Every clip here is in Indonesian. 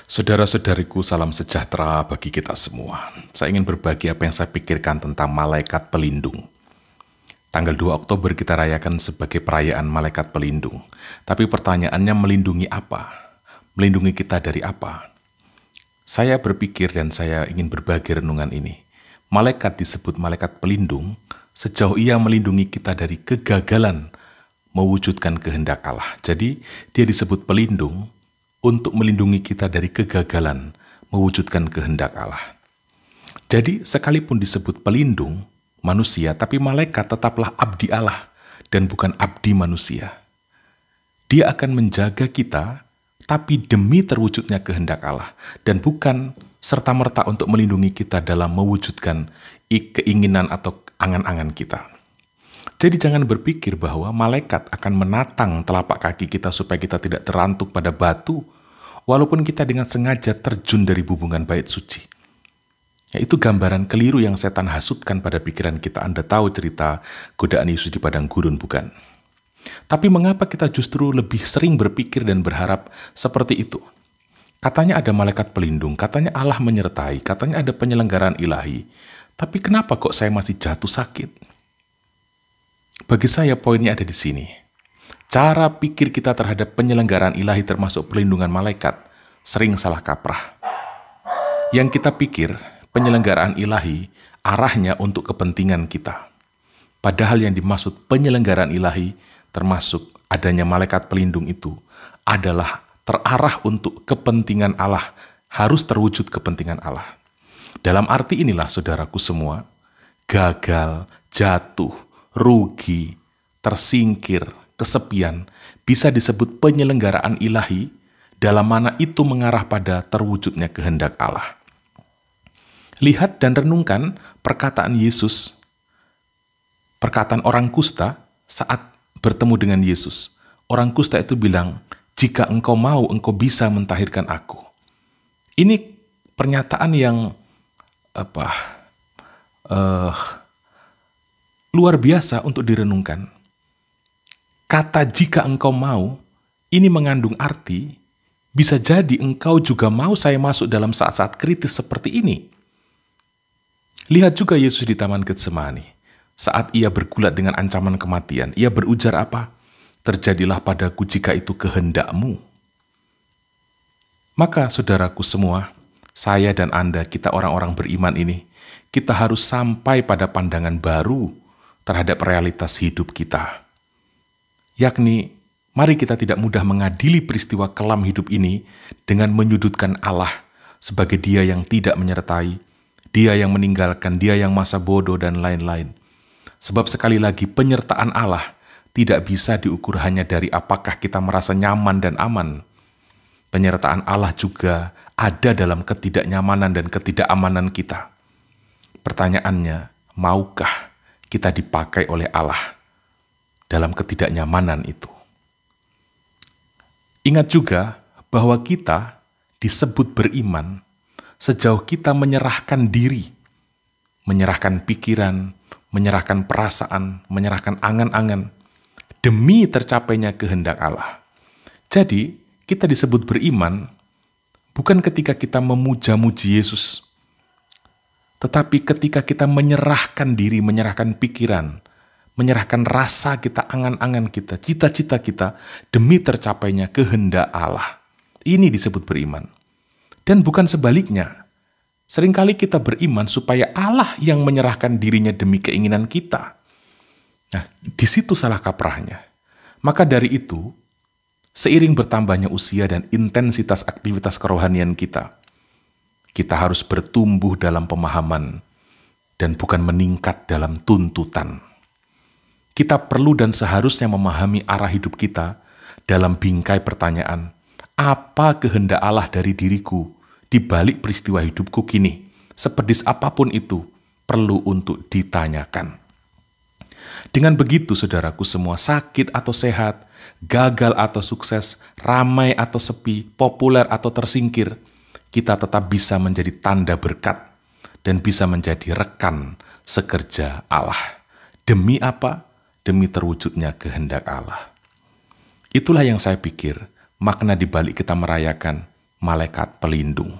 Saudara-saudariku, salam sejahtera bagi kita semua. Saya ingin berbagi apa yang saya pikirkan tentang malaikat pelindung. Tanggal 2 Oktober kita rayakan sebagai perayaan malaikat pelindung. Tapi pertanyaannya, melindungi apa? Melindungi kita dari apa? Saya berpikir dan saya ingin berbagi renungan ini. Malaikat disebut malaikat pelindung sejauh ia melindungi kita dari kegagalan mewujudkan kehendak Allah. Jadi dia disebut pelindung untuk melindungi kita dari kegagalan mewujudkan kehendak Allah. Jadi sekalipun disebut pelindung manusia, tapi malaikat tetaplah abdi Allah dan bukan abdi manusia. Dia akan menjaga kita, tapi demi terwujudnya kehendak Allah, dan bukan serta-merta untuk melindungi kita dalam mewujudkan keinginan atau angan-angan kita. Jadi jangan berpikir bahwa malaikat akan menatang telapak kaki kita supaya kita tidak terantuk pada batu, walaupun kita dengan sengaja terjun dari hubungan bait suci. Itu gambaran keliru yang setan hasutkan pada pikiran kita. Anda tahu cerita godaan Yesus di padang gurun, bukan? Tapi mengapa kita justru lebih sering berpikir dan berharap seperti itu? Katanya ada malaikat pelindung, katanya Allah menyertai, katanya ada penyelenggaraan ilahi. Tapi kenapa kok saya masih jatuh sakit? Bagi saya poinnya ada di sini. Cara pikir kita terhadap penyelenggaraan ilahi termasuk perlindungan malaikat sering salah kaprah. Yang kita pikir penyelenggaraan ilahi arahnya untuk kepentingan kita. Padahal yang dimaksud penyelenggaraan ilahi termasuk adanya malaikat pelindung itu adalah terarah untuk kepentingan Allah, harus terwujud kepentingan Allah. Dalam arti inilah saudaraku semua, gagal, jatuh, rugi, tersingkir, kesepian bisa disebut penyelenggaraan ilahi dalam mana itu mengarah pada terwujudnya kehendak Allah. Lihat dan renungkan perkataan Yesus, perkataan orang kusta saat bertemu dengan Yesus. Orang kusta itu bilang, "Jika engkau mau, engkau bisa mentahirkan aku." Ini pernyataan yang luar biasa untuk direnungkan. Kata "jika engkau mau" ini mengandung arti, bisa jadi engkau juga mau saya masuk dalam saat-saat kritis seperti ini. Lihat juga Yesus di Taman Getsemani. Saat ia bergulat dengan ancaman kematian, ia berujar apa? "Terjadilah padaku jika itu kehendakmu." Maka saudaraku semua, saya dan Anda, kita orang-orang beriman ini, kita harus sampai pada pandangan baru terhadap realitas hidup kita. Yakni, mari kita tidak mudah mengadili peristiwa kelam hidup ini dengan menyudutkan Allah sebagai Dia yang tidak menyertai, Dia yang meninggalkan, Dia yang masa bodoh, dan lain-lain. Sebab sekali lagi penyertaan Allah tidak bisa diukur hanya dari apakah kita merasa nyaman dan aman. Penyertaan Allah juga ada dalam ketidaknyamanan dan ketidakamanan kita. Pertanyaannya, maukah kita dipakai oleh Allah dalam ketidaknyamanan itu? Ingat juga bahwa kita disebut beriman sejauh kita menyerahkan diri, menyerahkan pikiran, menyerahkan perasaan, menyerahkan angan-angan demi tercapainya kehendak Allah. Jadi, kita disebut beriman bukan ketika kita memuja-muji Yesus, tetapi ketika kita menyerahkan diri, menyerahkan pikiran, menyerahkan rasa kita, angan-angan kita, cita-cita kita demi tercapainya kehendak Allah. Ini disebut beriman. Dan bukan sebaliknya. Seringkali kita beriman supaya Allah yang menyerahkan dirinya demi keinginan kita. Nah, di situ salah kaprahnya. Maka dari itu, seiring bertambahnya usia dan intensitas aktivitas kerohanian kita harus bertumbuh dalam pemahaman dan bukan meningkat dalam tuntutan. Kita perlu dan seharusnya memahami arah hidup kita dalam bingkai pertanyaan, apa kehendak Allah dari diriku di balik peristiwa hidupku kini? Sepedis apapun itu, perlu untuk ditanyakan. Dengan begitu, saudaraku semua, sakit atau sehat, gagal atau sukses, ramai atau sepi, populer atau tersingkir, kita tetap bisa menjadi tanda berkat dan bisa menjadi rekan sekerja Allah. Demi apa? Demi terwujudnya kehendak Allah. Itulah yang saya pikir makna di balik kita merayakan malaikat pelindung.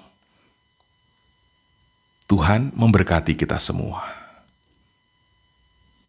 Tuhan memberkati kita semua.